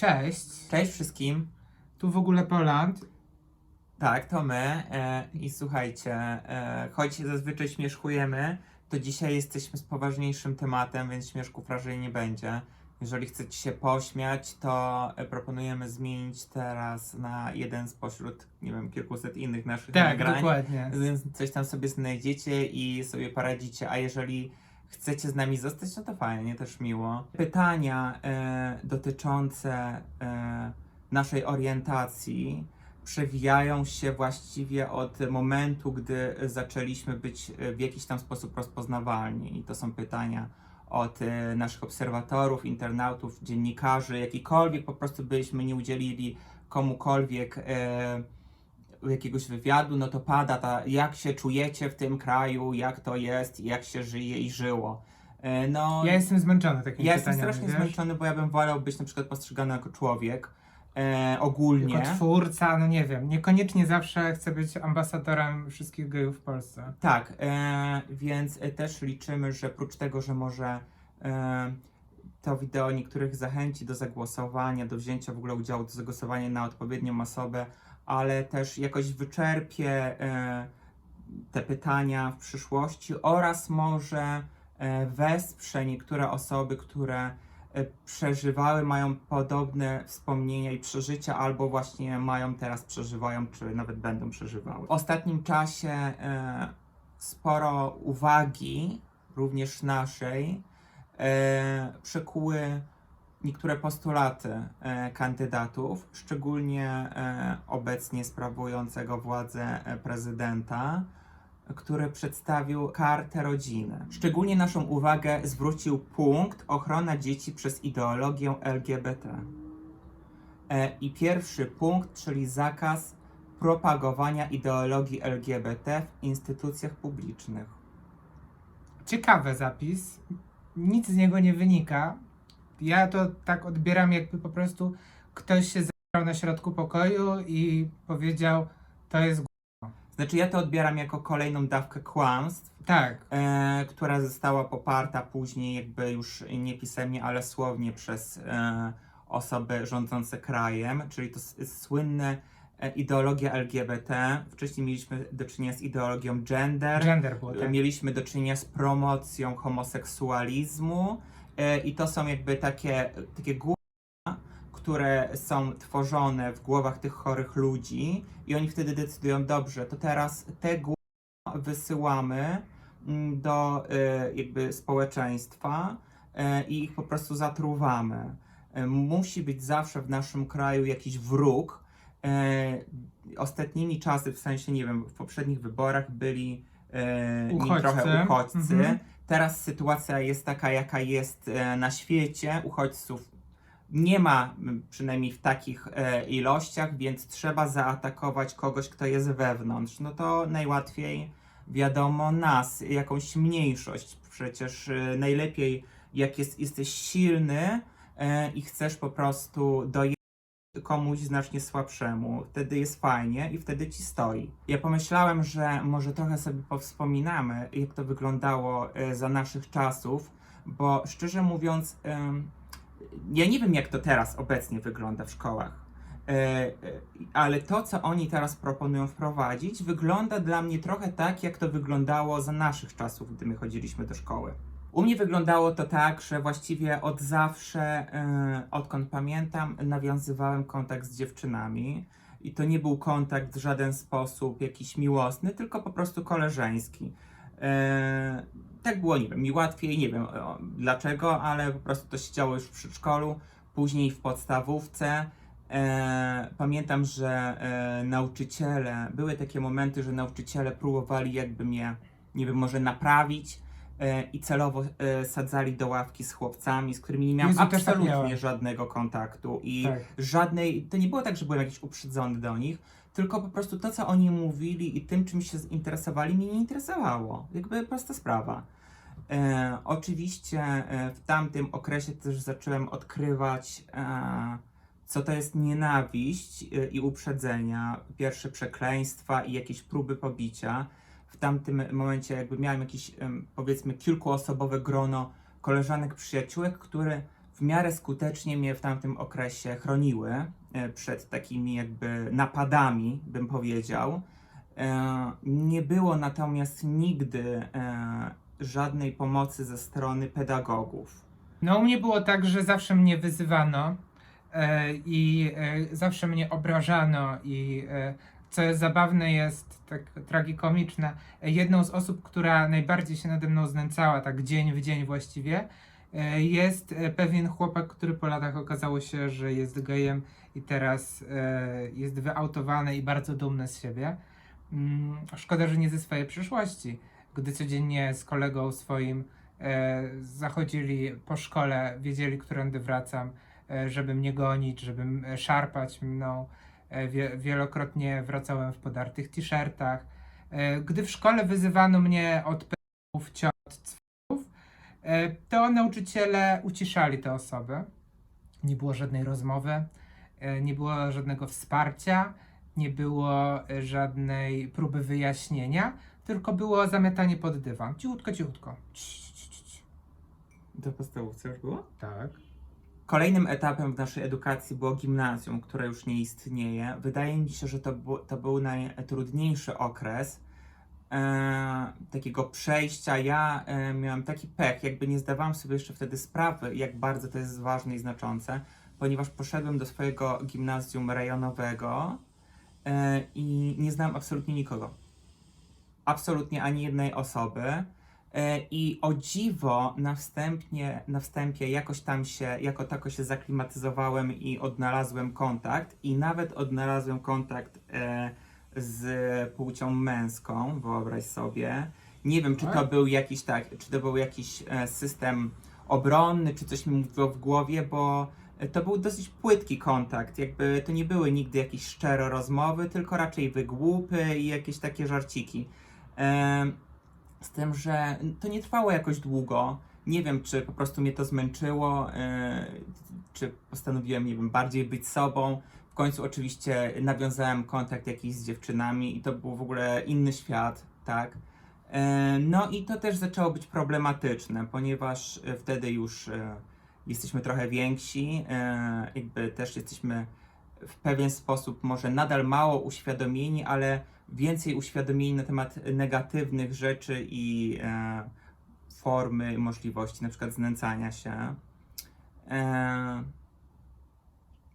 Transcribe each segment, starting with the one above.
Cześć, Cześć wszystkim. tu w ogóle Poland. Tak, to my. I słuchajcie, choć zazwyczaj śmieszkujemy, to dzisiaj jesteśmy z poważniejszym tematem, więc śmieszków raczej nie będzie. Jeżeli chcecie się pośmiać, to proponujemy zmienić teraz na jeden spośród, nie wiem, kilkuset innych naszych Tak, nagrań. dokładnie. Więc coś tam sobie znajdziecie i sobie poradzicie, a jeżeli chcecie z nami zostać, no to fajnie, też miło. Pytania dotyczące naszej orientacji przewijają się właściwie od momentu, gdy zaczęliśmy być w jakiś tam sposób rozpoznawalni. I to są pytania od naszych obserwatorów, internautów, dziennikarzy, jakikolwiek po prostu byśmy nie udzielili komukolwiek jakiegoś wywiadu, no to pada jak się czujecie w tym kraju, jak to jest, jak się żyje i żyło. No, Ja jestem zmęczony takimi ja jestem pytaniami, strasznie wiesz? zmęczony, bo ja bym wolał być na przykład postrzegany jako człowiek, ogólnie. Jako twórca, no nie wiem, niekoniecznie zawsze chcę być ambasadorem wszystkich gejów w Polsce. Tak, więc też liczymy, że prócz tego, że może to wideo niektórych zachęci do zagłosowania, do wzięcia w ogóle udziału, do zagłosowania na odpowiednią osobę, ale też jakoś wyczerpie te pytania w przyszłości oraz może wesprze niektóre osoby, które przeżywały, mają podobne wspomnienia i przeżycia, albo właśnie mają teraz, przeżywają, czy nawet będą przeżywały. W ostatnim czasie sporo uwagi, również naszej, przykuły niektóre postulaty kandydatów, szczególnie obecnie sprawującego władzę prezydenta, który przedstawił kartę rodziny. Szczególnie naszą uwagę zwrócił punkt ochrona dzieci przez ideologię LGBT. I pierwszy punkt, czyli zakaz propagowania ideologii LGBT w instytucjach publicznych. Ciekawy zapis, nic z niego nie wynika. Ja to tak odbieram, jakby po prostu ktoś się zebrał na środku pokoju i powiedział, to jest Znaczy ja to odbieram jako kolejną dawkę kłamstw, tak. która została poparta później jakby już nie pisemnie, ale słownie przez osoby rządzące krajem, czyli to słynne ideologia LGBT. Wcześniej mieliśmy do czynienia z ideologią Gender było, tak. mieliśmy do czynienia z promocją homoseksualizmu i to są jakby takie które są tworzone w głowach tych chorych ludzi i oni wtedy decydują, dobrze, to teraz te głowy wysyłamy do jakby społeczeństwa i ich po prostu zatruwamy. Musi być zawsze w naszym kraju jakiś wróg. Ostatnimi czasy, w sensie, nie wiem, w poprzednich wyborach byli trochę uchodźcy. Mhm. Teraz sytuacja jest taka, jaka jest na świecie. Uchodźców nie ma, przynajmniej w takich ilościach, więc trzeba zaatakować kogoś, kto jest wewnątrz. No to najłatwiej, wiadomo, nas, jakąś mniejszość. Przecież najlepiej, jak jesteś silny i chcesz po prostu dojechać komuś znacznie słabszemu. Wtedy jest fajnie i wtedy ci stoi. Ja pomyślałem, że może trochę sobie powspominamy, jak to wyglądało za naszych czasów, bo szczerze mówiąc, ja nie wiem, jak to teraz obecnie wygląda w szkołach, ale to, co oni teraz proponują wprowadzić, wygląda dla mnie trochę tak, jak to wyglądało za naszych czasów, gdy my chodziliśmy do szkoły. U mnie wyglądało to tak, że właściwie od zawsze, odkąd pamiętam, nawiązywałem kontakt z dziewczynami. I to nie był kontakt w żaden sposób jakiś miłosny, tylko po prostu koleżeński. Tak było, nie wiem, mi łatwiej, nie wiem dlaczego, ale po prostu to się działo już w przedszkolu, później w podstawówce. Pamiętam, że nauczyciele, były takie momenty, że nauczyciele próbowali jakby mnie, nie wiem, może naprawić i celowo sadzali do ławki z chłopcami, z którymi nie miałem Jezu, też tak absolutnie miałem. żadnego kontaktu i Tak. żadnej, to nie było tak, że byłem jakiś uprzedzony do nich, tylko po prostu to, co oni mówili i tym, czym się zainteresowali, mnie nie interesowało. Jakby prosta sprawa. Oczywiście w tamtym okresie też zacząłem odkrywać, co to jest nienawiść i uprzedzenia, pierwsze przekleństwa i jakieś próby pobicia. W tamtym momencie jakby miałem jakieś, powiedzmy, kilkuosobowe grono koleżanek, przyjaciółek, które w w miarę skutecznie mnie w tamtym okresie chroniły przed takimi jakby napadami, bym powiedział. Nie było natomiast nigdy żadnej pomocy ze strony pedagogów. No u mnie było tak, że zawsze mnie wyzywano zawsze mnie obrażano co jest zabawne, jest tak tragikomiczne, jedną z osób, która najbardziej się nade mną znęcała, tak dzień w dzień właściwie, jest pewien chłopak, który po latach okazało się, że jest gejem i teraz jest wyautowany i bardzo dumny z siebie. Szkoda, że nie ze swojej przyszłości, gdy codziennie z kolegą swoim zachodzili po szkole, wiedzieli, którędy wracam, żeby mnie gonić, żeby szarpać mną. Wielokrotnie wracałem w podartych t-shirtach. Gdy w szkole wyzywano mnie od pedałów, ciot, cwów, to nauczyciele uciszali te osoby. Nie było żadnej rozmowy, nie było żadnego wsparcia, nie było żadnej próby wyjaśnienia, tylko było zamiatanie pod dywan. Cichutko, cichutko. Do podstawówce już było? Tak. Kolejnym etapem w naszej edukacji było gimnazjum, które już nie istnieje. Wydaje mi się, że to był najtrudniejszy okres takiego przejścia. Ja miałem taki pech, jakby nie zdawałem sobie jeszcze wtedy sprawy, jak bardzo to jest ważne i znaczące, ponieważ poszedłem do swojego gimnazjum rejonowego i nie znałem absolutnie nikogo. Absolutnie ani jednej osoby. I o dziwo na wstępie jakoś tam się, jako tako się zaklimatyzowałem i odnalazłem kontakt. I nawet odnalazłem kontakt z płcią męską, wyobraź sobie. Nie wiem, czy to był jakiś czy to był jakiś system obronny, czy coś mi mówiło w głowie, bo to był dosyć płytki kontakt. Jakby to nie były nigdy jakieś szczere rozmowy, tylko raczej wygłupy i jakieś takie żarciki. Z tym, że to nie trwało jakoś długo. Nie wiem, czy po prostu mnie to zmęczyło, czy postanowiłem, nie wiem, bardziej być sobą. W końcu oczywiście nawiązałem kontakt jakiś z dziewczynami i to był w ogóle inny świat, tak? No i to też zaczęło być problematyczne, ponieważ wtedy już jesteśmy trochę więksi, jakby też jesteśmy w pewien sposób może nadal mało uświadomieni, ale więcej uświadomieni na temat negatywnych rzeczy i formy, możliwości na przykład znęcania się.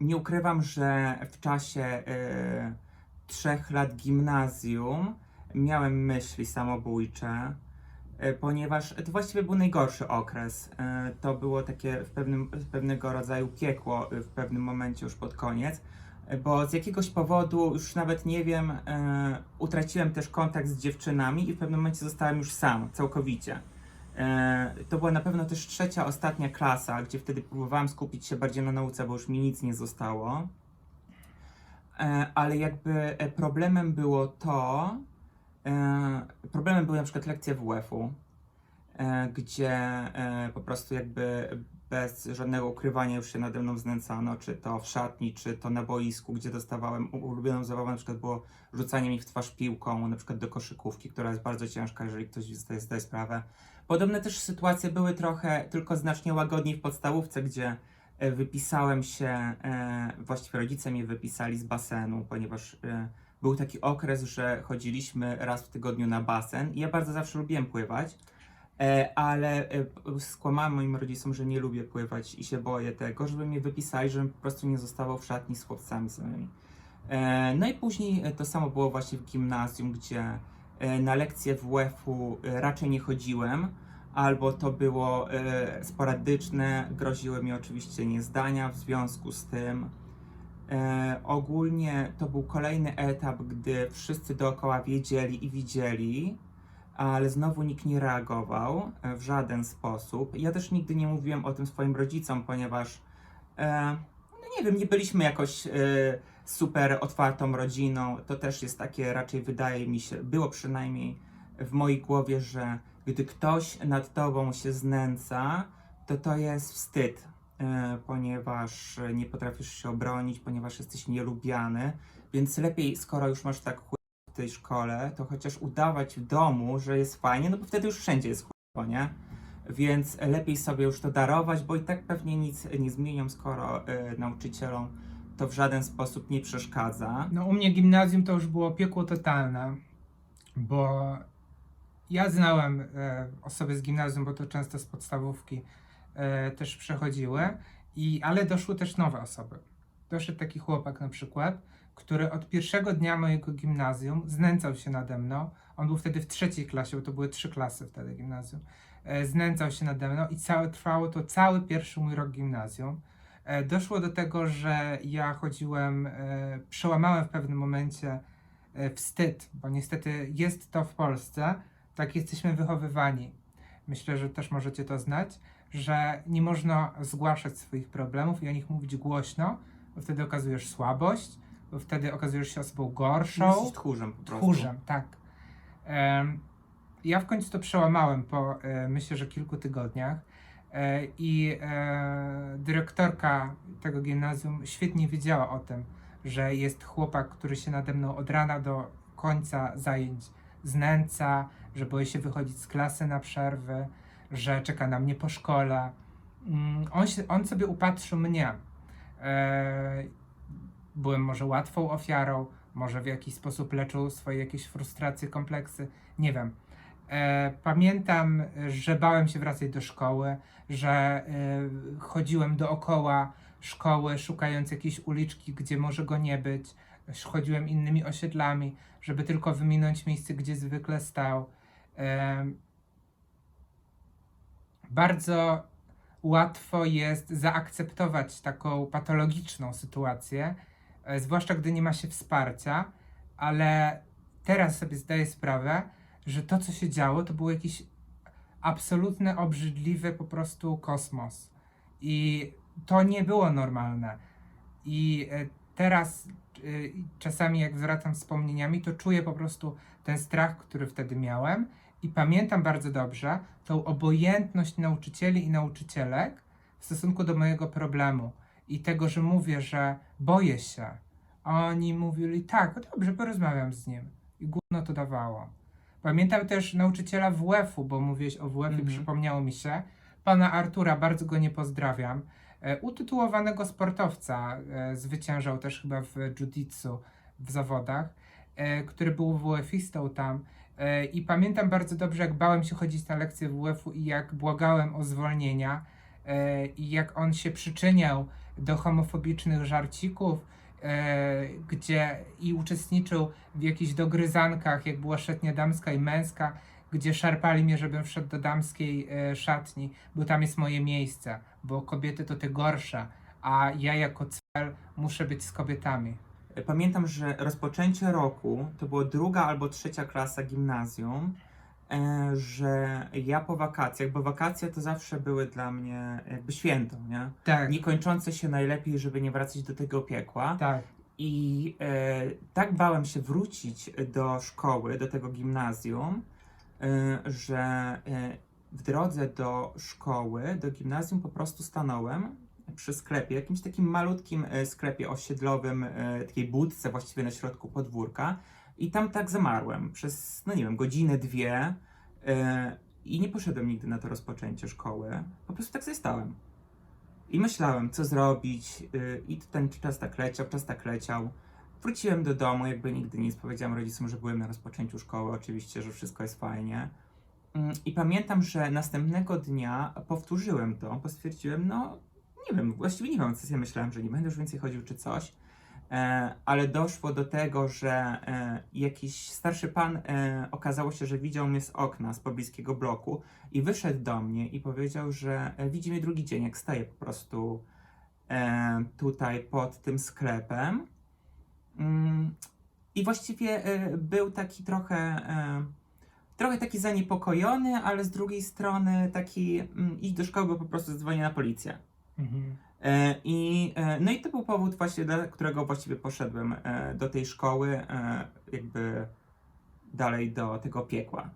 Nie ukrywam, że w czasie 3 lat gimnazjum miałem myśli samobójcze, ponieważ to właściwie był najgorszy okres. To było takie pewnego rodzaju piekło w pewnym momencie już pod koniec, bo z jakiegoś powodu, już nawet nie wiem, utraciłem też kontakt z dziewczynami i w pewnym momencie zostałem już sam, całkowicie. To była na pewno też 3., ostatnia klasa, gdzie wtedy próbowałem skupić się bardziej na nauce, bo już mi nic nie zostało. Ale jakby problemem było problemem były na przykład lekcje WF-u, gdzie po prostu jakby bez żadnego ukrywania już się nade mną znęcano, czy to w szatni, czy to na boisku, gdzie dostawałem ulubioną zabawą, na przykład było rzucanie mi w twarz piłką, na przykład do koszykówki, która jest bardzo ciężka, jeżeli ktoś zdaje sprawę. Podobne też sytuacje były trochę, tylko znacznie łagodniej w podstawówce, gdzie wypisałem się, właściwie rodzice mnie wypisali z basenu, ponieważ był taki okres, że chodziliśmy raz w tygodniu na basen i ja bardzo zawsze lubiłem pływać, ale skłamałem moim rodzicom, że nie lubię pływać i się boję tego, żeby mnie wypisali, żebym po prostu nie zostawał w szatni z chłopcami samymi. No i później to samo było właśnie w gimnazjum, gdzie na lekcje WF-u raczej nie chodziłem, albo to było sporadyczne, groziły mi oczywiście niezdania w związku z tym. Ogólnie to był kolejny etap, gdy wszyscy dookoła wiedzieli i widzieli, ale znowu nikt nie reagował w żaden sposób. Ja też nigdy nie mówiłem o tym swoim rodzicom, ponieważ no nie wiem, nie byliśmy jakoś super otwartą rodziną. To też jest takie, raczej wydaje mi się, było przynajmniej w mojej głowie, że gdy ktoś nad tobą się znęca, to jest wstyd, ponieważ nie potrafisz się obronić, ponieważ jesteś nielubiany, więc lepiej, skoro już masz tak chuj w tej szkole, to chociaż udawać w domu, że jest fajnie, no bo wtedy już wszędzie jest chujowo, nie? więc lepiej sobie już to darować, bo i tak pewnie nic nie zmienią, skoro nauczycielom to w żaden sposób nie przeszkadza. No u mnie gimnazjum to już było piekło totalne, bo ja znałem osoby z gimnazjum, bo to często z podstawówki też przechodziły, ale doszły też nowe osoby. Doszedł taki chłopak na przykład, który od pierwszego dnia mojego gimnazjum znęcał się nade mną. On był wtedy w 3. klasie, bo to były 3 klasy wtedy gimnazjum. Znęcał się nade mną i trwało to cały pierwszy mój rok gimnazjum. Doszło do tego, że ja chodziłem, przełamałem w pewnym momencie wstyd, bo niestety jest to w Polsce, tak jesteśmy wychowywani. Myślę, że też możecie to znać, że nie można zgłaszać swoich problemów i o nich mówić głośno, bo wtedy okazujesz słabość, bo wtedy okazujesz się osobą gorszą. Jesteś tchórzem po prostu. Tchórzem, tak. Ja w końcu to przełamałem po, myślę, że kilku tygodniach i dyrektorka tego gimnazjum świetnie wiedziała o tym, że jest chłopak, który się nade mną od rana do końca zajęć znęca, że boi się wychodzić z klasy na przerwy, że czeka na mnie po szkole. On sobie upatrzył mnie. Byłem może łatwą ofiarą, może w jakiś sposób leczył swoje jakieś frustracje, kompleksy, nie wiem. Pamiętam, że bałem się wracać do szkoły, że chodziłem dookoła szkoły, szukając jakiejś uliczki, gdzie może go nie być. Chodziłem innymi osiedlami, żeby tylko wyminąć miejsce, gdzie zwykle stał. Bardzo łatwo jest zaakceptować taką patologiczną sytuację, zwłaszcza gdy nie ma się wsparcia, ale teraz sobie zdaję sprawę, że to, co się działo, to był jakiś absolutny, obrzydliwy po prostu kosmos. I to nie było normalne. I teraz czasami jak zwracam wspomnieniami, to czuję po prostu ten strach, który wtedy miałem i pamiętam bardzo dobrze tą obojętność nauczycieli i nauczycielek w stosunku do mojego problemu i tego, że mówię, że boję się. A oni mówili, tak, dobrze, porozmawiam z nim. I gówno to dawało. Pamiętam też nauczyciela WF-u, bo mówiłeś o WF-ie, przypomniało mi się. Pana Artura, bardzo go nie pozdrawiam. Utytułowanego sportowca, zwyciężał też chyba w jiu-jitsu w zawodach, który był WF-istą tam. I pamiętam bardzo dobrze, jak bałem się chodzić na lekcje WF-u i jak błagałem o zwolnienia i jak on się przyczyniał do homofobicznych żarcików, gdzie i uczestniczył w jakichś dogryzankach, jak była szatnia damska i męska, gdzie szarpali mnie, żebym wszedł do damskiej szatni, bo tam jest moje miejsce, bo kobiety to te gorsze, a ja jako cel muszę być z kobietami. Pamiętam, że rozpoczęcie roku to była 2. albo 3. klasa gimnazjum, że ja po wakacjach, bo wakacje to zawsze były dla mnie jakby święto, nie? Tak, Nie kończące się najlepiej, żeby nie wracać do tego piekła. tak. I tak bałem się wrócić do szkoły, do tego gimnazjum, że w drodze do szkoły, do gimnazjum po prostu stanąłem przy sklepie, jakimś takim malutkim sklepie osiedlowym, takiej budce właściwie na środku podwórka i tam tak zamarłem przez, no nie wiem, godzinę, 2 i nie poszedłem nigdy na to rozpoczęcie szkoły, po prostu tak sobie stałem. I myślałem, co zrobić, i ten czas tak leciał. Wróciłem do domu, jakby nigdy nic. Powiedziałem rodzicom, że byłem na rozpoczęciu szkoły, oczywiście, że wszystko jest fajnie. I pamiętam, że następnego dnia powtórzyłem to, bo stwierdziłem, no nie wiem, właściwie nie wiem, co sobie myślałem, że nie będę już więcej chodził czy coś. Ale doszło do tego, że jakiś starszy pan okazało się, że widział mnie z okna z pobliskiego bloku i wyszedł do mnie i powiedział, że widzi mnie drugi dzień, jak staję po prostu tutaj pod tym sklepem. I właściwie był taki trochę taki zaniepokojony, ale z drugiej strony taki idź do szkoły, bo po prostu zadzwonię na policję. Mhm. No i to był powód właśnie, dla którego właściwie poszedłem do tej szkoły, jakby dalej do tego piekła.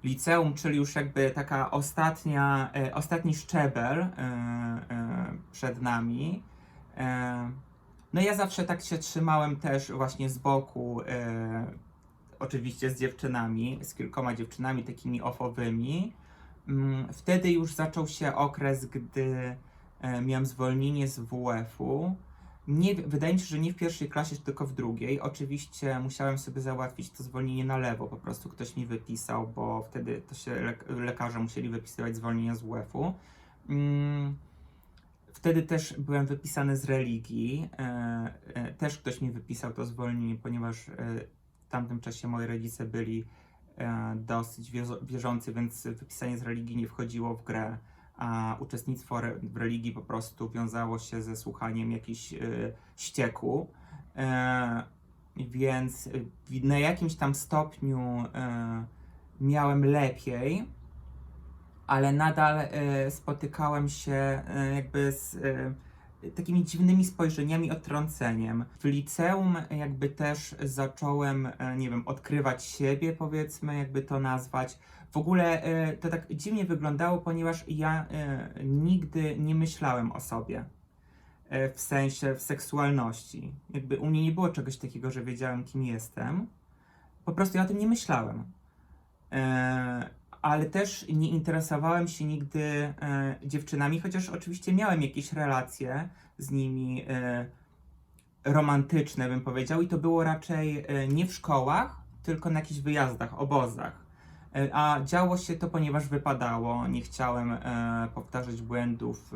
Liceum, czyli już jakby taka ostatni szczebel przed nami. No ja zawsze tak się trzymałem też właśnie z boku, oczywiście z dziewczynami, z kilkoma dziewczynami takimi ofowymi. Wtedy już zaczął się okres, gdy miałem zwolnienie z WF-u. Nie, wydaje mi się, że nie w pierwszej klasie, tylko w drugiej. Oczywiście musiałem sobie załatwić to zwolnienie na lewo, po prostu ktoś mi wypisał, bo wtedy to się lekarze musieli wypisywać zwolnienie z WF-u. Wtedy też byłem wypisany z religii. Też ktoś mi wypisał to zwolnienie, ponieważ w tamtym czasie moi rodzice byli dosyć wierzący, więc wypisanie z religii nie wchodziło w grę, a uczestnictwo w religii po prostu wiązało się ze słuchaniem jakichś ścieku. Więc na jakimś tam stopniu miałem lepiej, ale nadal spotykałem się jakby z takimi dziwnymi spojrzeniami, odtrąceniem. W liceum jakby też zacząłem, nie wiem, odkrywać siebie, powiedzmy, jakby to nazwać. W ogóle to tak dziwnie wyglądało, ponieważ ja nigdy nie myślałem o sobie. W sensie w seksualności. Jakby u mnie nie było czegoś takiego, że wiedziałem, kim jestem. Po prostu ja o tym nie myślałem. Ale też nie interesowałem się nigdy dziewczynami, chociaż oczywiście miałem jakieś relacje z nimi romantyczne, bym powiedział, i to było raczej nie w szkołach, tylko na jakichś wyjazdach, obozach. A działo się to, ponieważ wypadało, nie chciałem powtarzać błędów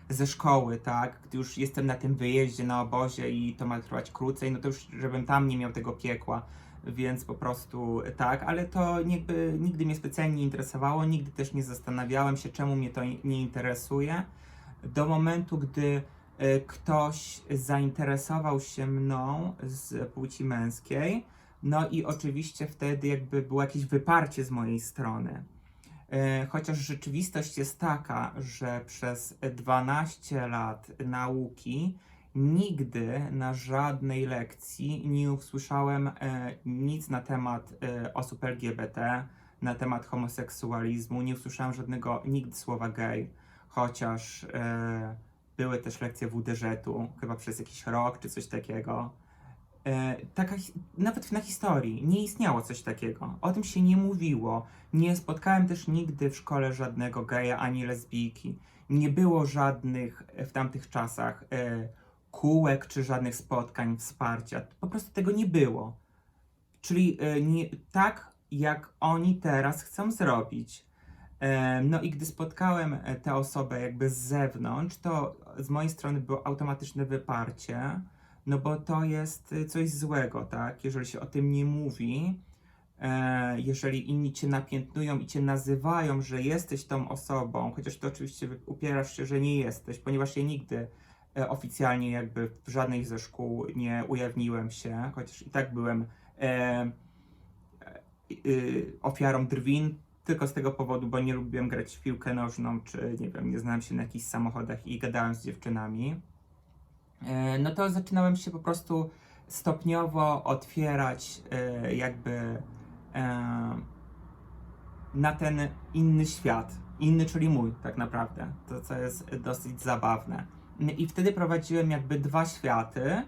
ze szkoły, tak? Gdy już jestem na tym wyjeździe, na obozie i to ma trwać krócej, no to już żebym tam nie miał tego piekła. Więc po prostu tak, ale to jakby nigdy mnie specjalnie nie interesowało, nigdy też nie zastanawiałem się, czemu mnie to nie interesuje. Do momentu, gdy ktoś zainteresował się mną z płci męskiej, no i oczywiście wtedy jakby było jakieś wyparcie z mojej strony. Chociaż rzeczywistość jest taka, że przez 12 lat nauki nigdy na żadnej lekcji nie usłyszałem nic na temat osób LGBT, na temat homoseksualizmu, nie usłyszałem żadnego nigdy słowa gay, chociaż były też lekcje WDŻ-u, chyba przez jakiś rok czy coś takiego. Nawet na historii nie istniało coś takiego. O tym się nie mówiło. Nie spotkałem też nigdy w szkole żadnego geja ani lesbijki. Nie było żadnych w tamtych czasach kółek czy żadnych spotkań, wsparcia. Po prostu tego nie było. Czyli nie, tak, jak oni teraz chcą zrobić. No i gdy spotkałem tę osobę jakby z zewnątrz, to z mojej strony było automatyczne wyparcie, no bo to jest coś złego, tak? Jeżeli się o tym nie mówi, jeżeli inni cię napiętnują i cię nazywają, że jesteś tą osobą, chociaż to oczywiście upierasz się, że nie jesteś, ponieważ ja nigdy oficjalnie jakby w żadnej ze szkół nie ujawniłem się, chociaż i tak byłem ofiarą drwin, tylko z tego powodu, bo nie lubiłem grać w piłkę nożną, czy nie wiem, nie znałem się na jakichś samochodach i gadałem z dziewczynami. No to zaczynałem się po prostu stopniowo otwierać jakby na ten inny świat. Inny, czyli mój tak naprawdę. To, co jest dosyć zabawne. I wtedy prowadziłem jakby 2 światy,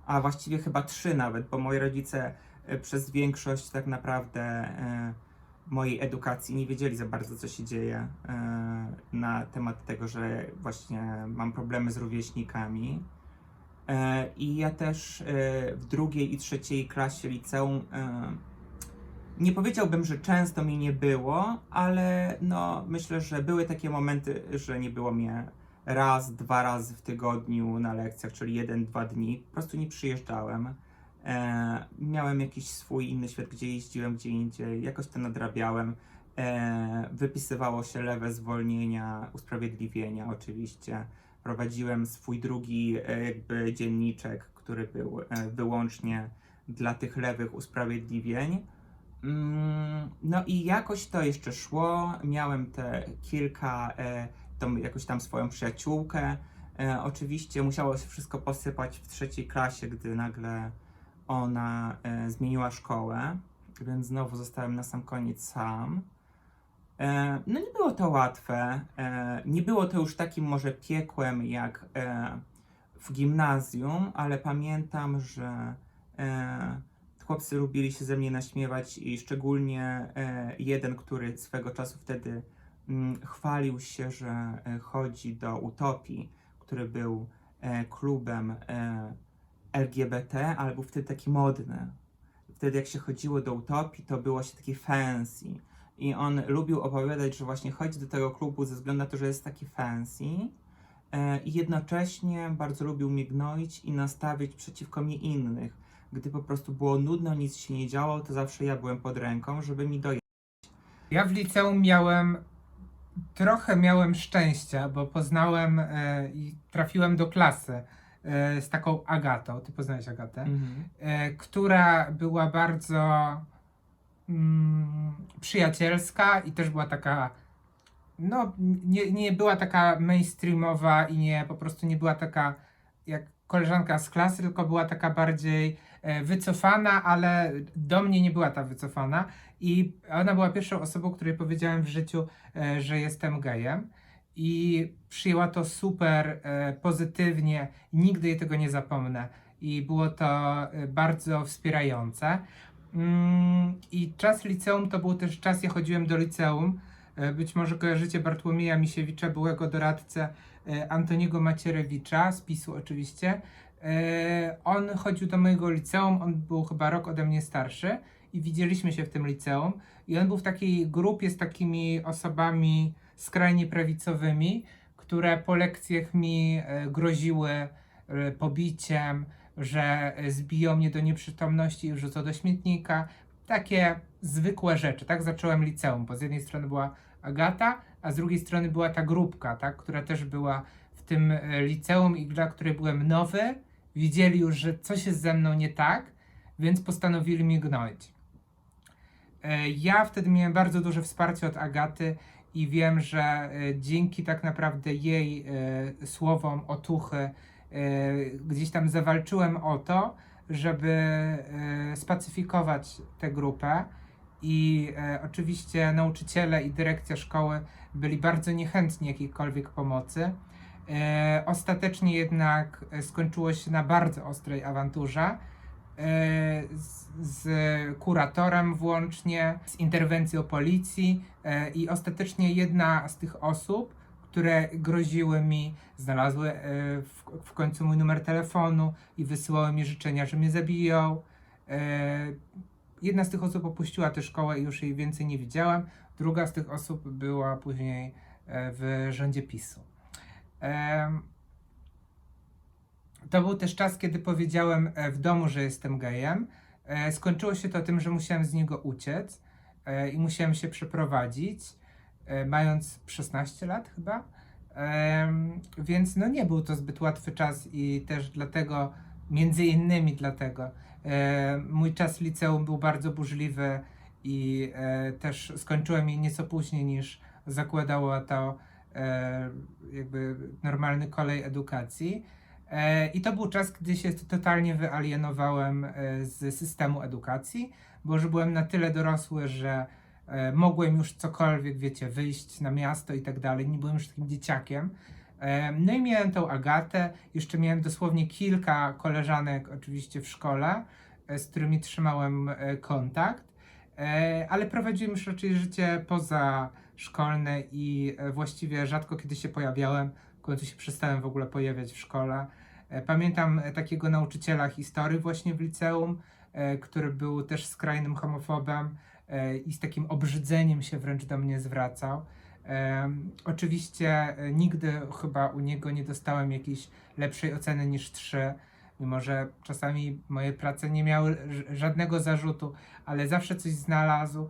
a właściwie chyba 3 nawet, bo moi rodzice przez większość tak naprawdę mojej edukacji nie wiedzieli za bardzo, co się dzieje na temat tego, że właśnie mam problemy z rówieśnikami. I ja też w 2. i 3. klasie liceum nie powiedziałbym, że często mi nie było, ale no myślę, że były takie momenty, że nie było mnie raz, 2 razy w tygodniu na lekcjach, czyli 1-2 dni. Po prostu nie przyjeżdżałem. Miałem jakiś swój inny świat, gdzie jeździłem gdzie indziej, jakoś to nadrabiałem. Wypisywało się lewe zwolnienia, usprawiedliwienia oczywiście. Prowadziłem swój drugi jakby dzienniczek, który był wyłącznie dla tych lewych usprawiedliwień. No i jakoś to jeszcze szło. Miałem te kilka, tą jakoś tam swoją przyjaciółkę. Oczywiście musiało się wszystko posypać w 3. klasie, gdy nagle ona zmieniła szkołę, więc znowu zostałem na sam koniec sam. No nie było to łatwe. Nie było to już takim może piekłem jak w gimnazjum, ale pamiętam, że chłopcy lubili się ze mnie naśmiewać i szczególnie jeden, który swego czasu wtedy chwalił się, że chodzi do Utopii, który był klubem LGBT, ale był wtedy taki modny. Wtedy jak się chodziło do Utopii, to było się taki fancy. I on lubił opowiadać, że właśnie chodzi do tego klubu ze względu na to, że jest taki fancy. I jednocześnie bardzo lubił mnie gnoić i nastawić przeciwko mnie innych. Gdy po prostu było nudno, nic się nie działo, to zawsze ja byłem pod ręką, żeby mi dojechać. Ja w liceum trochę miałem szczęścia, bo poznałem i trafiłem do klasy z taką Agatą, ty poznałeś Agatę, która była bardzo przyjacielska i też była taka, no nie była taka mainstreamowa i po prostu nie była taka jak koleżanka z klasy, tylko była taka bardziej wycofana, ale do mnie nie była ta wycofana i ona była pierwszą osobą, której powiedziałem w życiu, że jestem gejem i przyjęła to super pozytywnie, nigdy jej tego nie zapomnę i było to bardzo wspierające. I czas liceum to był też czas, ja chodziłem do liceum. Być może kojarzycie Bartłomieja Misiewicza, byłego doradcę Antoniego Macierewicza, z PiS-u oczywiście. On chodził do mojego liceum, on był chyba rok ode mnie starszy i widzieliśmy się w tym liceum. I on był w takiej grupie z takimi osobami skrajnie prawicowymi, które po lekcjach mi groziły pobiciem, że zbiją mnie do nieprzytomności i wrzucą do śmietnika. Takie zwykłe rzeczy. Tak zacząłem liceum, bo z jednej strony była Agata, a z drugiej strony była ta grupka, tak, która też była w tym liceum i dla której byłem nowy. Widzieli już, że coś jest ze mną nie tak, więc postanowili mnie gnoić. Ja wtedy miałem bardzo duże wsparcie od Agaty i wiem, że dzięki tak naprawdę jej słowom otuchy gdzieś tam zawalczyłem o to, żeby spacyfikować tę grupę i oczywiście nauczyciele i dyrekcja szkoły byli bardzo niechętni jakiejkolwiek pomocy. Ostatecznie jednak skończyło się na bardzo ostrej awanturze z kuratorem włącznie, z interwencją policji i ostatecznie jedna z tych osób, które groziły mi, znalazły w końcu mój numer telefonu i wysyłały mi życzenia, że mnie zabiją. Jedna z tych osób opuściła tę szkołę i już jej więcej nie widziałem. Druga z tych osób była później w rządzie PiS-u. To był też czas, kiedy powiedziałem w domu, że jestem gejem. Skończyło się to tym, że musiałem z niego uciec i musiałem się przeprowadzić, mając 16 lat chyba. Więc no nie był to zbyt łatwy czas i też dlatego, między innymi dlatego, mój czas liceum był bardzo burzliwy i też skończyłem je nieco później niż zakładała to jakby normalny kolej edukacji. I to był czas, gdy się totalnie wyalienowałem z systemu edukacji, bo już byłem na tyle dorosły, że mogłem już cokolwiek, wiecie, wyjść na miasto i tak dalej, nie byłem już takim dzieciakiem. No i miałem tą Agatę, jeszcze miałem dosłownie kilka koleżanek oczywiście w szkole, z którymi trzymałem kontakt, ale prowadziłem już raczej życie pozaszkolne i właściwie rzadko kiedy się pojawiałem, w końcu się przestałem w ogóle pojawiać w szkole. Pamiętam takiego nauczyciela historii właśnie w liceum, który był też skrajnym homofobem i z takim obrzydzeniem się wręcz do mnie zwracał. Oczywiście nigdy chyba u niego nie dostałem jakiejś lepszej oceny niż 3, mimo że czasami moje prace nie miały żadnego zarzutu, ale zawsze coś znalazł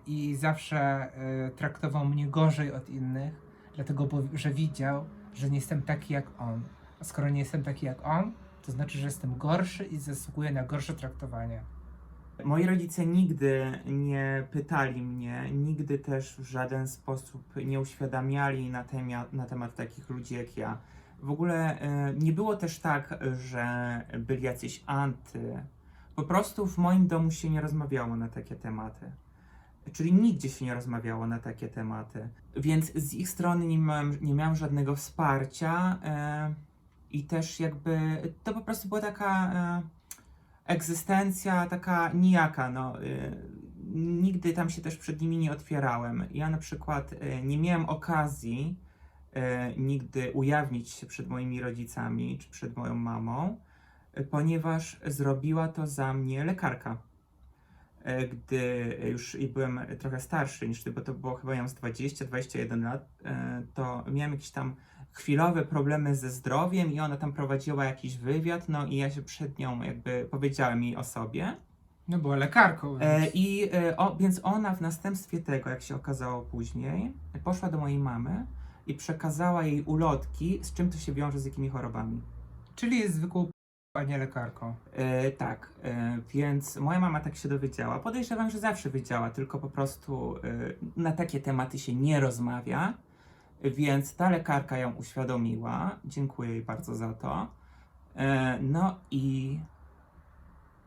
i zawsze traktował mnie gorzej od innych, dlatego że widział, że nie jestem taki jak on. A skoro nie jestem taki jak on, to znaczy, że jestem gorszy i zasługuję na gorsze traktowanie. Moi rodzice nigdy nie pytali mnie, nigdy też w żaden sposób nie uświadamiali na temat takich ludzi jak ja. W ogóle nie było też tak, że byli jacyś anty. Po prostu w moim domu się nie rozmawiało na takie tematy. Czyli nigdzie się nie rozmawiało na takie tematy. Więc z ich strony nie miałem żadnego wsparcia i też jakby to po prostu była taka egzystencja taka nijaka, no. nigdy tam się też przed nimi nie otwierałem. Ja na przykład nie miałem okazji nigdy ujawnić się przed moimi rodzicami czy przed moją mamą, ponieważ zrobiła to za mnie lekarka. Gdy już byłem trochę starszy niż ty, bo to było chyba ja mam z 20-21 lat, to miałem jakieś tam chwilowe problemy ze zdrowiem i ona tam prowadziła jakiś wywiad, no i ja się przed nią jakby powiedziałem jej o sobie. No była lekarką. Więc ona w następstwie tego, jak się okazało później, poszła do mojej mamy i przekazała jej ulotki, z czym to się wiąże, z jakimi chorobami. Czyli jest zwykłą a nie lekarką. Tak, więc moja mama tak się dowiedziała. Podejrzewam, że zawsze wiedziała, tylko po prostu na takie tematy się nie rozmawia. Więc ta lekarka ją uświadomiła. Dziękuję jej bardzo za to. No i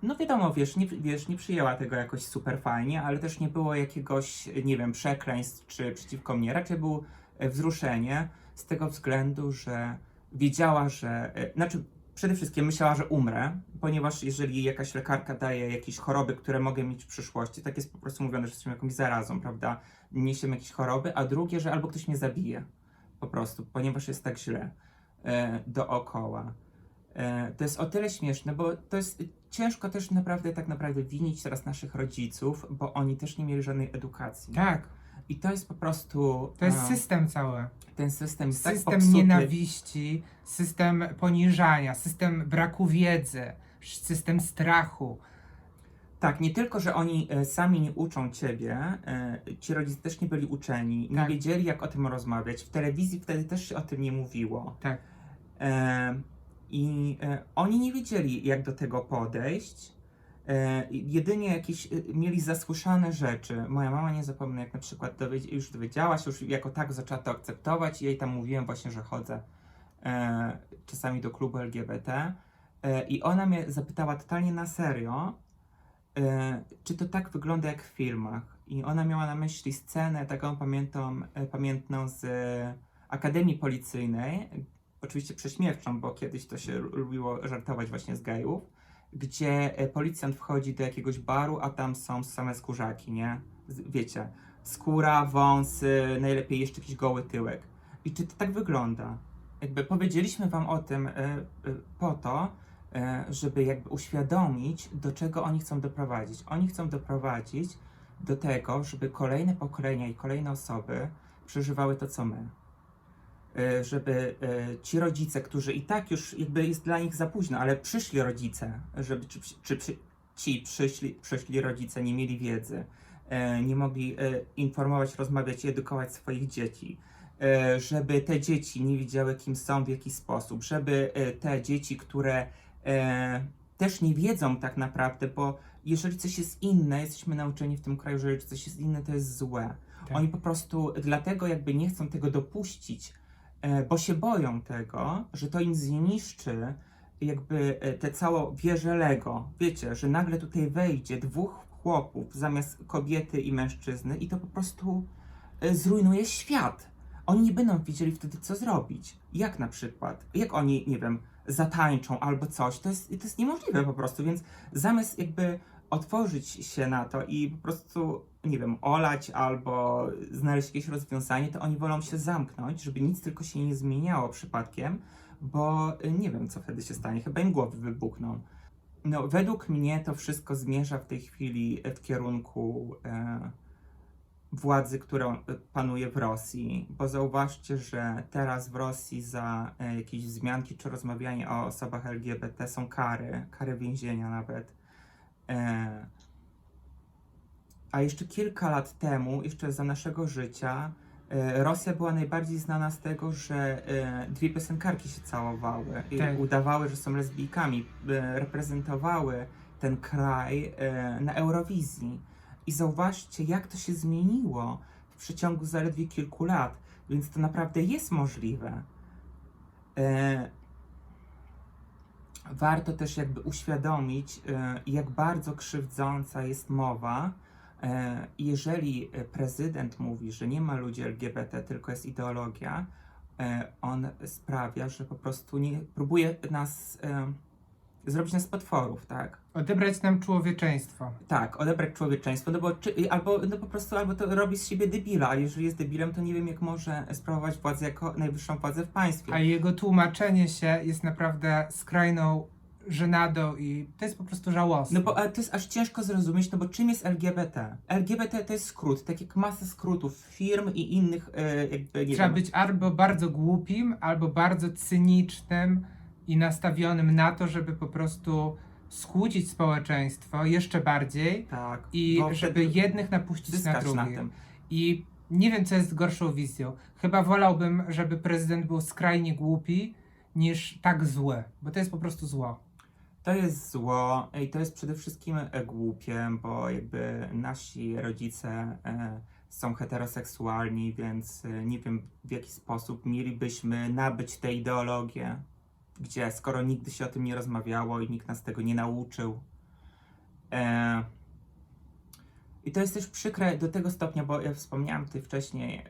no wiadomo, nie przyjęła tego jakoś super fajnie, ale też nie było jakiegoś, nie wiem, przekleństw czy przeciwko mnie. Raczej było wzruszenie z tego względu, że wiedziała, że, znaczy przede wszystkim myślała, że umrę, ponieważ jeżeli jakaś lekarka daje jakieś choroby, które mogę mieć w przyszłości, tak jest po prostu mówione, że jesteśmy jakąś zarazą, prawda? Niesiemy jakieś choroby, a drugie, że albo ktoś mnie zabije, po prostu, ponieważ jest tak źle dookoła. To jest o tyle śmieszne, bo to jest ciężko też tak naprawdę winić teraz naszych rodziców, bo oni też nie mieli żadnej edukacji. Tak, I to jest po prostu... to jest system cały. Ten system jest tak System popsuty. nienawiści, system poniżania, system braku wiedzy, system strachu. Tak, nie tylko, że oni sami nie uczą ciebie, ci rodzice też nie byli uczeni, nie Tak. wiedzieli jak o tym rozmawiać. W telewizji wtedy też się o tym nie mówiło. Tak. Oni nie wiedzieli, jak do tego podejść. Jedynie jakieś mieli zasłyszane rzeczy. Moja mama, nie zapomnę, jak na przykład już dowiedziała się, już jako tak zaczęła to akceptować i jej tam mówiłem właśnie, że chodzę czasami do klubu LGBT. I ona mnie zapytała totalnie na serio, czy to tak wygląda jak w filmach. I ona miała na myśli scenę taką pamiętną z Akademii Policyjnej, oczywiście prześmiewczą, bo kiedyś to się lubiło żartować właśnie z gejów, gdzie policjant wchodzi do jakiegoś baru, a tam są same skórzaki, nie? Wiecie, skóra, wąsy, najlepiej jeszcze jakiś goły tyłek. I czy to tak wygląda? Jakby powiedzieliśmy wam o tym po to, żeby jakby uświadomić, do czego oni chcą doprowadzić. Oni chcą doprowadzić do tego, żeby kolejne pokolenia i kolejne osoby przeżywały to, co my. Żeby ci rodzice, którzy i tak już jakby jest dla nich za późno, ale przyszli rodzice, żeby ci przyszli rodzice nie mieli wiedzy, nie mogli informować, rozmawiać i edukować swoich dzieci, żeby te dzieci nie wiedziały, kim są, w jaki sposób, żeby te dzieci, które też nie wiedzą tak naprawdę, bo jeżeli coś jest inne, jesteśmy nauczeni w tym kraju, że jeżeli coś jest inne, to jest złe. Tak. Oni po prostu dlatego jakby nie chcą tego dopuścić, bo się boją tego, że to im zniszczy jakby tę całą wieżę Lego. Wiecie, że nagle tutaj wejdzie dwóch chłopów zamiast kobiety i mężczyzny i to po prostu zrujnuje świat. Oni nie będą wiedzieli wtedy, co zrobić. Jak na przykład, jak oni, nie wiem, zatańczą albo coś, to jest niemożliwe po prostu, więc zamiast jakby otworzyć się na to i po prostu, nie wiem, olać albo znaleźć jakieś rozwiązanie, to oni wolą się zamknąć, żeby nic tylko się nie zmieniało przypadkiem, bo nie wiem, co wtedy się stanie, chyba im głowy wybuchną. No, według mnie to wszystko zmierza w tej chwili w kierunku władzy, która panuje w Rosji, bo zauważcie, że teraz w Rosji za jakieś wzmianki czy rozmawianie o osobach LGBT są kary więzienia nawet. A jeszcze kilka lat temu, jeszcze za naszego życia, Rosja była najbardziej znana z tego, że dwie piosenkarki się całowały i Tak. udawały, że są lesbijkami, reprezentowały ten kraj na Eurowizji. I zauważcie, jak to się zmieniło w przeciągu zaledwie kilku lat, więc to naprawdę jest możliwe. Warto też jakby uświadomić, jak bardzo krzywdząca jest mowa. Jeżeli prezydent mówi, że nie ma ludzi LGBT, tylko jest ideologia, on sprawia, że po prostu nie próbuje nas zrobić nas potworów, tak? Odebrać nam człowieczeństwo. Tak, odebrać człowieczeństwo, no bo albo no po prostu albo to robi z siebie debila, a jeżeli jest debilem, to nie wiem jak może sprawować władzę jako najwyższą władzę w państwie. A jego tłumaczenie się jest naprawdę skrajną żenadą i to jest po prostu żałosne. No bo to jest aż ciężko zrozumieć, no bo czym jest LGBT? LGBT to jest skrót, tak jak masa skrótów firm i innych jakby, nie Trzeba wiem, być albo bardzo głupim, albo bardzo cynicznym i nastawionym na to, żeby po prostu skłócić społeczeństwo jeszcze bardziej tak, i bo żeby wtedy jednych napuścić na zyskać na drugich. tym. I nie wiem, co jest gorszą wizją. Chyba wolałbym, żeby prezydent był skrajnie głupi, niż tak zły, bo to jest po prostu zło. To jest zło i to jest przede wszystkim głupie, bo jakby nasi rodzice są heteroseksualni, więc nie wiem w jaki sposób mielibyśmy nabyć tę ideologię, gdzie skoro nigdy się o tym nie rozmawiało i nikt nas tego nie nauczył. I to jest też przykre do tego stopnia, bo ja wspomniałem tutaj wcześniej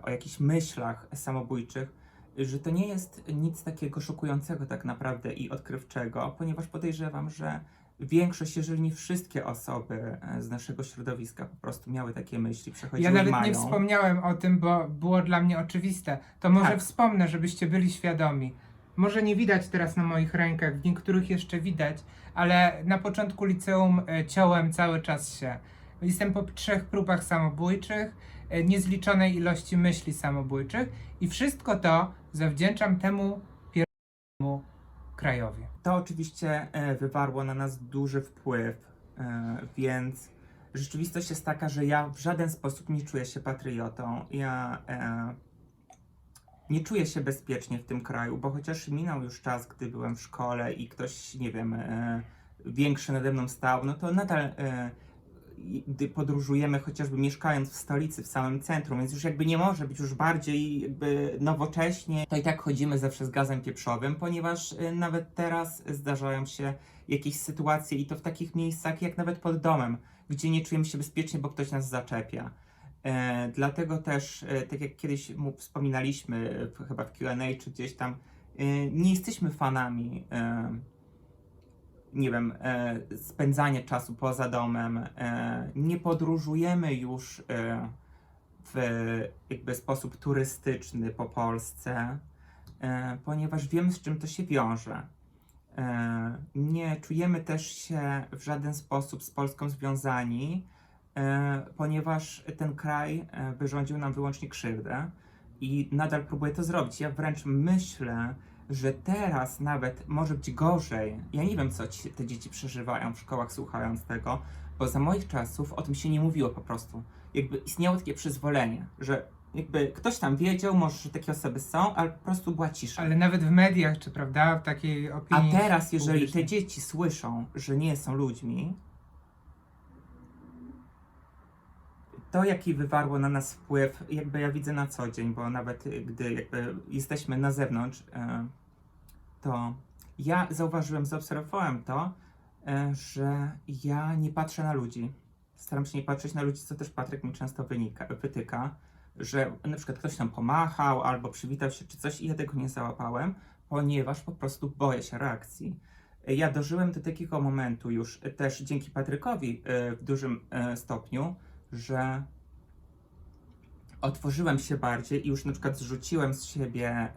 o jakichś myślach samobójczych, że to nie jest nic takiego szokującego tak naprawdę i odkrywczego, ponieważ podejrzewam, że większość, jeżeli nie wszystkie osoby z naszego środowiska po prostu miały takie myśli, przechodziły Ja i nawet mają. nie wspomniałem o tym, bo było dla mnie oczywiste. To może Tak. wspomnę, żebyście byli świadomi. Może nie widać teraz na moich rękach, w niektórych jeszcze widać, ale na początku liceum ciąłem cały czas się. Jestem po 3 próbach samobójczych, niezliczonej ilości myśli samobójczych i wszystko to zawdzięczam temu pierwszemu krajowi. To oczywiście wywarło na nas duży wpływ, więc rzeczywistość jest taka, że ja w żaden sposób nie czuję się patriotą. Ja nie czuję się bezpiecznie w tym kraju, bo chociaż minął już czas, gdy byłem w szkole i ktoś, nie wiem, większy nade mną stał, no to nadal gdy podróżujemy, chociażby mieszkając w stolicy, w samym centrum, więc już jakby nie może być już bardziej jakby nowocześnie, to i tak chodzimy zawsze z gazem pieprzowym, ponieważ nawet teraz zdarzają się jakieś sytuacje i to w takich miejscach jak nawet pod domem, gdzie nie czujemy się bezpiecznie, bo ktoś nas zaczepia. Dlatego też, tak jak kiedyś wspominaliśmy, chyba w Q&A czy gdzieś tam, nie jesteśmy fanami nie wiem, spędzanie czasu poza domem, nie podróżujemy już w jakby sposób turystyczny po Polsce, ponieważ wiemy, z czym to się wiąże. Nie czujemy też się w żaden sposób z Polską związani, ponieważ ten kraj wyrządził nam wyłącznie krzywdę i nadal próbuje to zrobić. Ja wręcz myślę, że teraz nawet może być gorzej. Ja nie wiem, co te dzieci przeżywają w szkołach słuchając tego, bo za moich czasów o tym się nie mówiło po prostu. Jakby istniało takie przyzwolenie, że jakby ktoś tam wiedział, może, że takie osoby są, ale po prostu była cisza. Ale nawet w mediach, czy prawda, w takiej A opinii teraz, jeżeli te publicznej. dzieci słyszą, że nie są ludźmi, to jaki wywarło na nas wpływ, jakby ja widzę na co dzień, bo nawet gdy jakby jesteśmy na zewnątrz, to ja zauważyłem, zaobserwowałem to, że ja nie patrzę na ludzi. Staram się nie patrzeć na ludzi, co też Patryk mi często wytyka, że na przykład ktoś tam pomachał albo przywitał się czy coś i ja tego nie załapałem, ponieważ po prostu boję się reakcji. Ja dożyłem do takiego momentu już też dzięki Patrykowi w dużym stopniu, że otworzyłem się bardziej i już na przykład zrzuciłem z siebie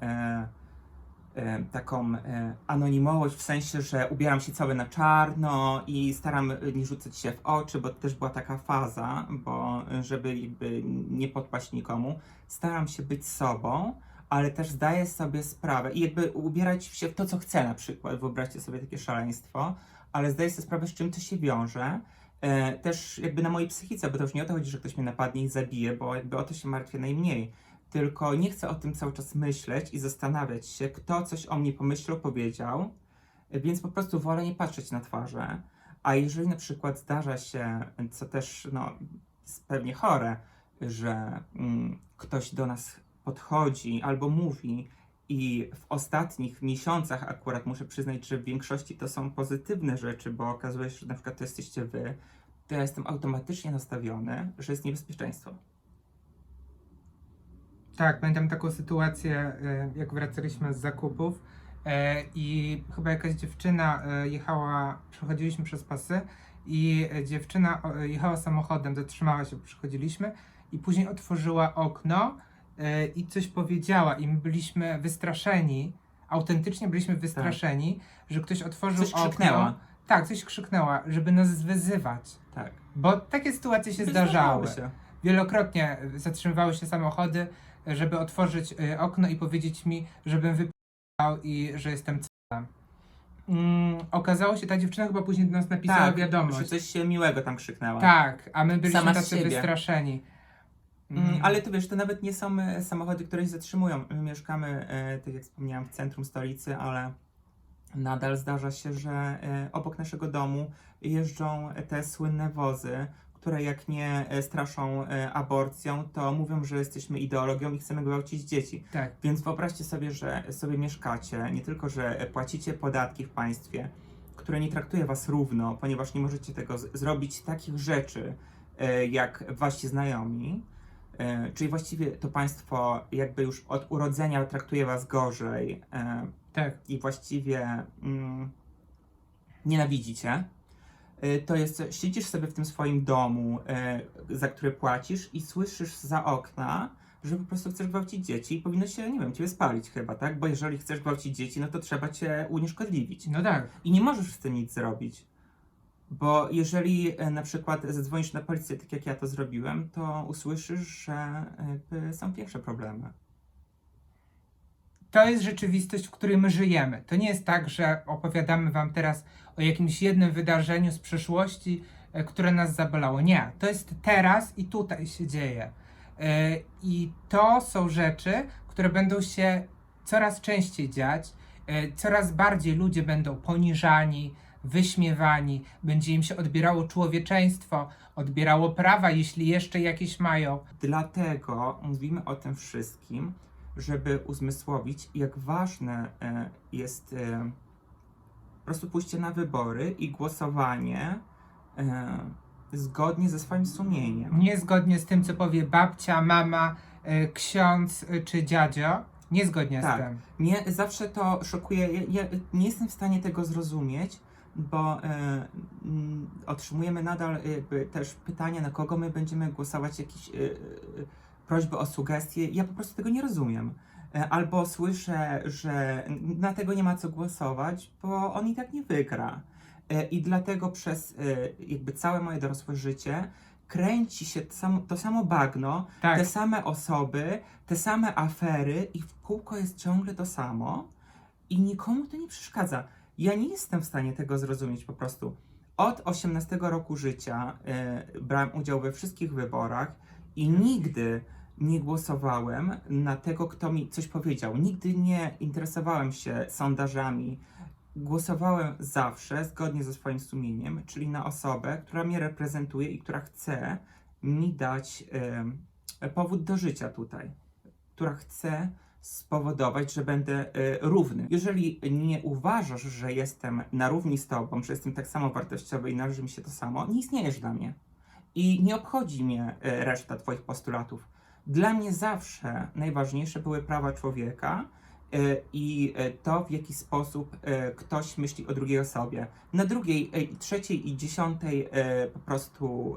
taką anonimowość, w sensie, że ubieram się cały na czarno i staram nie rzucać się w oczy, bo to też była taka faza, bo żeby jakby nie podpaść nikomu, staram się być sobą, ale też zdaję sobie sprawę i jakby ubierać się w to, co chcę na przykład, wyobraźcie sobie takie szaleństwo, ale zdaję sobie sprawę, z czym to się wiąże. Też jakby na mojej psychice, bo to już nie o to chodzi, że ktoś mnie napadnie i zabije, bo jakby o to się martwię najmniej. Tylko nie chcę o tym cały czas myśleć i zastanawiać się, kto coś o mnie pomyślał, powiedział, więc po prostu wolę nie patrzeć na twarze. A jeżeli na przykład zdarza się, co też no, jest pewnie chore, że ktoś do nas podchodzi albo mówi i w ostatnich miesiącach akurat muszę przyznać, że w większości to są pozytywne rzeczy, bo okazuje się, że na przykład to jesteście wy, to ja jestem automatycznie nastawiony, że jest niebezpieczeństwo. Tak, pamiętam taką sytuację, jak wracaliśmy z zakupów I chyba jakaś dziewczyna jechała, przechodziliśmy przez pasy i dziewczyna jechała samochodem, zatrzymała się, przechodziliśmy i później otworzyła okno i coś powiedziała i my byliśmy wystraszeni, autentycznie byliśmy wystraszeni, że ktoś otworzył Coś okno. krzyknęła. Tak, coś krzyknęła, żeby nas wyzywać. Tak. Bo takie sytuacje się zdarzały. Wielokrotnie zatrzymywały się samochody, żeby otworzyć okno i powiedzieć mi, żebym wypał i że jestem c***em. Okazało się, ta dziewczyna chyba później do nas napisała Tak, wiadomość. że coś się miłego tam krzyknęła. Tak, a my byliśmy Sama z tacy siebie. wystraszeni. Ale to wiesz, to nawet nie są samochody, które się zatrzymują. My mieszkamy, tak jak wspomniałam, w centrum stolicy, ale nadal zdarza się, że obok naszego domu jeżdżą te słynne wozy, które jak nie straszą aborcją, to mówią, że jesteśmy ideologią i chcemy gwałcić dzieci. Tak. Więc wyobraźcie sobie, że sobie mieszkacie, nie tylko, że płacicie podatki w państwie, które nie traktuje was równo, ponieważ nie możecie tego zrobić takich rzeczy, jak wasi znajomi, czyli właściwie to państwo jakby już od urodzenia traktuje was gorzej Tak. i właściwie nienawidzicie. To jest, siedzisz sobie w tym swoim domu, za który płacisz i słyszysz za okna, że po prostu chcesz gwałcić dzieci i powinno się, nie wiem, ciebie spalić chyba, tak? Bo jeżeli chcesz gwałcić dzieci, no to trzeba cię unieszkodliwić. No tak. I nie możesz z tym nic zrobić. Bo jeżeli na przykład zadzwonisz na policję, tak jak ja to zrobiłem, to usłyszysz, że są większe problemy. To jest rzeczywistość, w której my żyjemy. To nie jest tak, że opowiadamy wam teraz o jakimś jednym wydarzeniu z przeszłości, które nas zabolało. Nie, to jest teraz i tutaj się dzieje. I to są rzeczy, które będą się coraz częściej dziać. Coraz bardziej ludzie będą poniżani, wyśmiewani, będzie im się odbierało człowieczeństwo, odbierało prawa, jeśli jeszcze jakieś mają. Dlatego mówimy o tym wszystkim, żeby uzmysłowić, jak ważne jest po prostu pójście na wybory i głosowanie zgodnie ze swoim sumieniem. Niezgodnie z tym, co powie babcia, mama, ksiądz czy dziadzio. Niezgodnie Tak. z tym. Mnie zawsze to szokuje. Ja nie jestem w stanie tego zrozumieć, bo otrzymujemy nadal jakby też pytania, na kogo my będziemy głosować, jakieś prośby o sugestie. Ja po prostu tego nie rozumiem. Albo słyszę, że na tego nie ma co głosować, bo on i tak nie wygra. I dlatego przez jakby całe moje dorosłe życie kręci się to samo bagno, Tak. te same osoby, te same afery i w kółko jest ciągle to samo i nikomu to nie przeszkadza. Ja nie jestem w stanie tego zrozumieć po prostu. Od 18 roku życia brałem udział we wszystkich wyborach i nigdy nie głosowałem na tego, kto mi coś powiedział. Nigdy nie interesowałem się sondażami. Głosowałem zawsze zgodnie ze swoim sumieniem, czyli na osobę, która mnie reprezentuje i która chce mi dać powód do życia tutaj, która chce spowodować, że będę równy. Jeżeli nie uważasz, że jestem na równi z tobą, że jestem tak samo wartościowy i należy mi się to samo, nie istniejesz dla mnie. I nie obchodzi mnie reszta twoich postulatów. Dla mnie zawsze najważniejsze były prawa człowieka i to, w jaki sposób ktoś myśli o drugiej osobie. Na drugiej, trzeciej i dziesiątej po prostu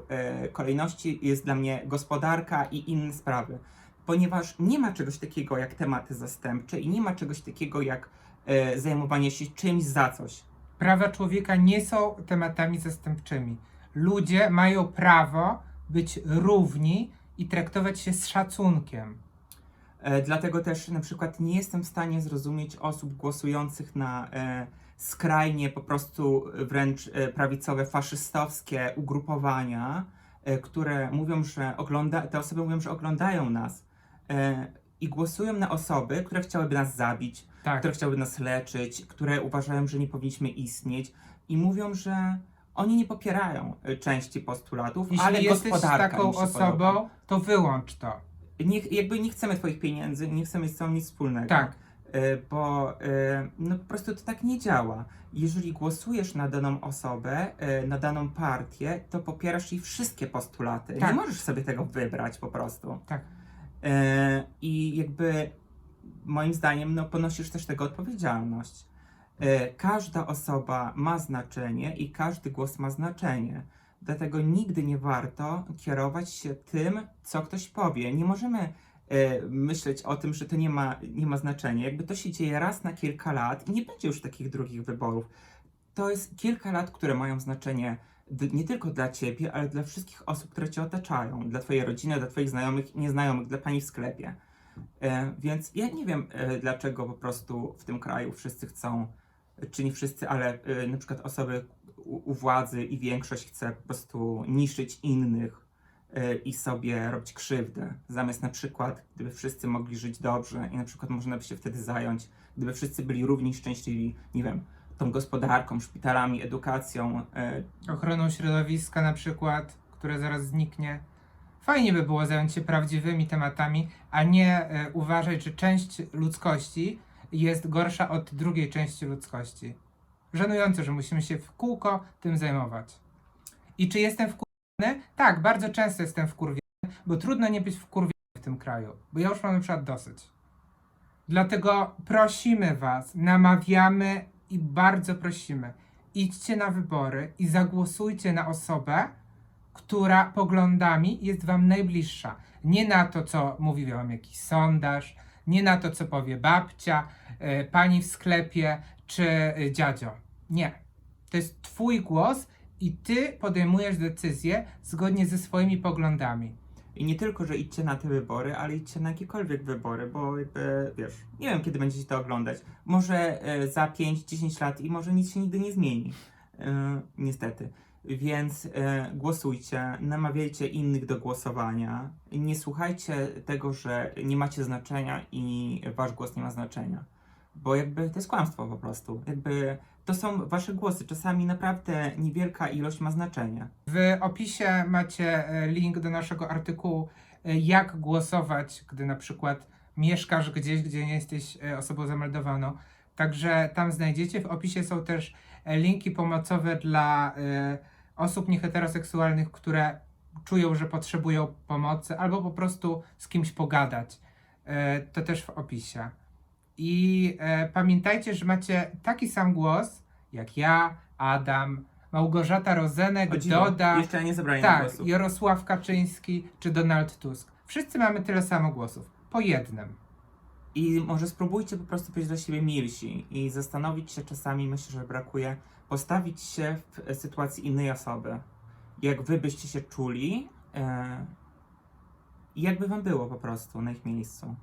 kolejności jest dla mnie gospodarka i inne sprawy. Ponieważ nie ma czegoś takiego jak tematy zastępcze i nie ma czegoś takiego jak zajmowanie się czymś za coś. Prawa człowieka nie są tematami zastępczymi. Ludzie mają prawo być równi i traktować się z szacunkiem. Dlatego też na przykład nie jestem w stanie zrozumieć osób głosujących na skrajnie po prostu wręcz prawicowe, faszystowskie ugrupowania, które mówią, że te osoby mówią, że oglądają nas i głosują na osoby, które chciałyby nas zabić, Tak. które chciałyby nas leczyć, które uważają, że nie powinniśmy istnieć i mówią, że oni nie popierają części postulatów, Jeśli ale jesteś gospodarka taką im się osobą, podoba. to wyłącz to. Jakby nie chcemy twoich pieniędzy, nie chcemy z tobą nic wspólnego. Tak. Bo no po prostu to tak nie działa. Jeżeli głosujesz na daną osobę, na daną partię, to popierasz jej wszystkie postulaty. Tak. Nie możesz sobie tego wybrać po prostu. Tak. I jakby moim zdaniem ponosisz też tego odpowiedzialność. Każda osoba ma znaczenie i każdy głos ma znaczenie. Dlatego nigdy nie warto kierować się tym, co ktoś powie. Nie możemy myśleć o tym, że to nie ma znaczenia. Jakby to się dzieje raz na kilka lat i nie będzie już takich drugich wyborów. To jest kilka lat, które mają znaczenie nie tylko dla ciebie, ale dla wszystkich osób, które cię otaczają. Dla twojej rodziny, dla twoich znajomych i nieznajomych, dla pani w sklepie. Więc ja nie wiem, dlaczego po prostu w tym kraju wszyscy chcą, czy nie wszyscy, ale na przykład osoby u władzy i większość chce po prostu niszczyć innych i sobie robić krzywdę. Zamiast na przykład, gdyby wszyscy mogli żyć dobrze i na przykład można by się wtedy zająć, gdyby wszyscy byli równie szczęśliwi, nie wiem, tą gospodarką, szpitalami, edukacją. Ochroną środowiska na przykład, które zaraz zniknie. Fajnie by było zająć się prawdziwymi tematami, a nie uważać, że część ludzkości jest gorsza od drugiej części ludzkości. Żenujące, że musimy się w kółko tym zajmować. I czy jestem wkurwiony? Tak, bardzo często jestem wkurwiony, bo trudno nie być wkurwiony w tym kraju, bo ja już mam na przykład dosyć. Dlatego prosimy was, namawiamy i bardzo prosimy, idźcie na wybory i zagłosujcie na osobę, która poglądami jest wam najbliższa. Nie na to, co mówi wam jakiś sondaż, nie na to, co powie babcia, pani w sklepie czy dziadzio. Nie. To jest twój głos i ty podejmujesz decyzje zgodnie ze swoimi poglądami. I nie tylko, że idźcie na te wybory, ale idźcie na jakiekolwiek wybory, bo jakby, wiesz, nie wiem, kiedy będziecie to oglądać. Może za 5-10 lat i może nic się nigdy nie zmieni. Niestety. Więc głosujcie, namawiajcie innych do głosowania. Nie słuchajcie tego, że nie macie znaczenia i wasz głos nie ma znaczenia. Bo jakby to jest kłamstwo po prostu. Jakby to są wasze głosy. Czasami naprawdę niewielka ilość ma znaczenie. W opisie macie link do naszego artykułu, jak głosować, gdy na przykład mieszkasz gdzieś, gdzie nie jesteś osobą zameldowaną. Także tam znajdziecie. W opisie są też linki pomocowe dla osób nieheteroseksualnych, które czują, że potrzebują pomocy albo po prostu z kimś pogadać. To też w opisie. I pamiętajcie, że macie taki sam głos jak ja, Adam, Małgorzata Rozenek, O dziwo, Doda, jeszcze nie zabrali tak, głosu. Jarosław Kaczyński czy Donald Tusk. Wszyscy mamy tyle samo głosów. Po jednym. I może spróbujcie po prostu być dla siebie milsi i zastanowić się czasami, myślę, że brakuje, postawić się w sytuacji innej osoby. Jak wy byście się czuli i jakby wam było po prostu na ich miejscu.